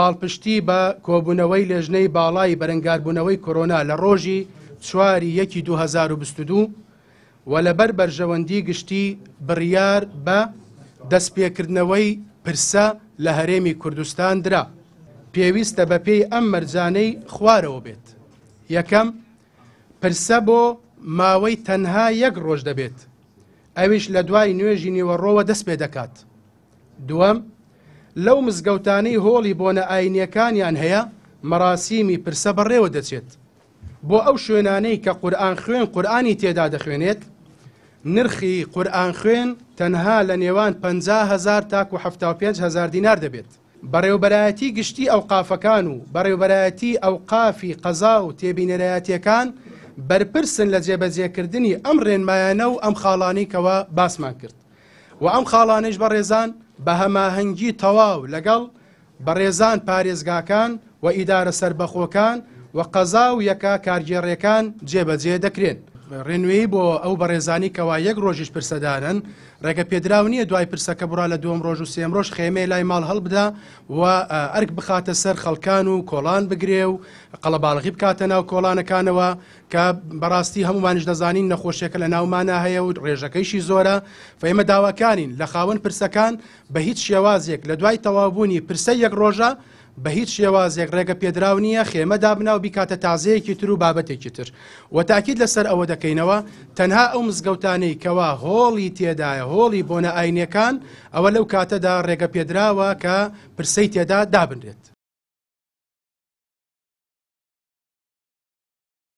پاڵپشتی بە کۆبوونەوەی لێژنەی باڵای بەرەنگاربوونەوەی کۆرۆنا لە ڕۆژی 4/1/2022 و لەبەر بەرژەوەندی گشتی بڕیار بە دەستپێکردنەوەی پرسە لە هەرێمی کوردستان درا. پێویستە بەپێی ئەم مەرجانەی خوارەوە بێت. یەکەم، پرسە بۆ ماوەی تەنها 1 ڕۆژ دەبێت، ئەویش لە دوای نوێژی نیوەڕۆوە دەست پێ دەکات. دووەم، لەو مزگەوتانەی هۆڵی بۆنە ئاینیەکانیان هەیە مەراسیمی پرسە بەڕێوە دەچێت. بۆ ئەو شوێنانەی کە قورئان خوێن قورئانی تێدا دەخوێنێت، نرخی قورئان خوێن تەنها لە نێوان 50,000 تاکو 75,000 دینار دەبێت. بەڕێوبەرایەتی گشتی ئەوقافەکان و بەڕێوبەرایەتی ئەوقافی قەزا و تێبینەرایەتیەکان بەرپرسن لە جێبەجێکردنی ئەم ڕێنمایانە و ئەم خاڵانەی کەوا باسمان کرد. و ئەم خاڵانەش بەڕێزان بە هەماهەنگی تەواو لەگەڵ بەڕێزان پارێزگاکان و ئیدارە سەربەخۆکان و قەزا و یەکە کارگێڕیەکان جێبەجێ دەکرێن. ڕێنوێی بۆ ئەو بەڕێزانی کەوا 1 ڕۆژیش پرسەدانن، ڕێگە پێدراو نییە دوای پرسەکە بڕا لە 2ەم ڕۆژ و 3ەم ڕۆژ خێمەی لای ماڵ هەڵبدا و ئەرک بخاتە سەر خەڵکان و کۆڵان بگرێ و قەڵەباڵغی بکاتە ناو کۆڵانەکانەوە کە بەڕاستی هەمومانش دەزانین نەخۆشیەکە لە ناومانە هەیە و ڕێژەکەیشی زۆرە. فەیمە داواکانین لە خاوەن پرسەکان بە هیچ شێوازێک لە دوای تەواوبوونی پرسە 1 ڕۆژە بە هیچ شێوازێک ڕێگە پێدراو نییە خێمەدا بناو بیکاتە تازەیەکی تر و بابەتێکی تر. و تاکید لەسەر ئەوە دەکەینەوە تەنها ئەو مزگەوتانەی کەوا هۆڵی تێدایە هۆڵی بۆنە ئاینیەکان ئەوە لەو کاتەدا ڕێگە پێدراوە کە پرسەی تێدا دابنرێت.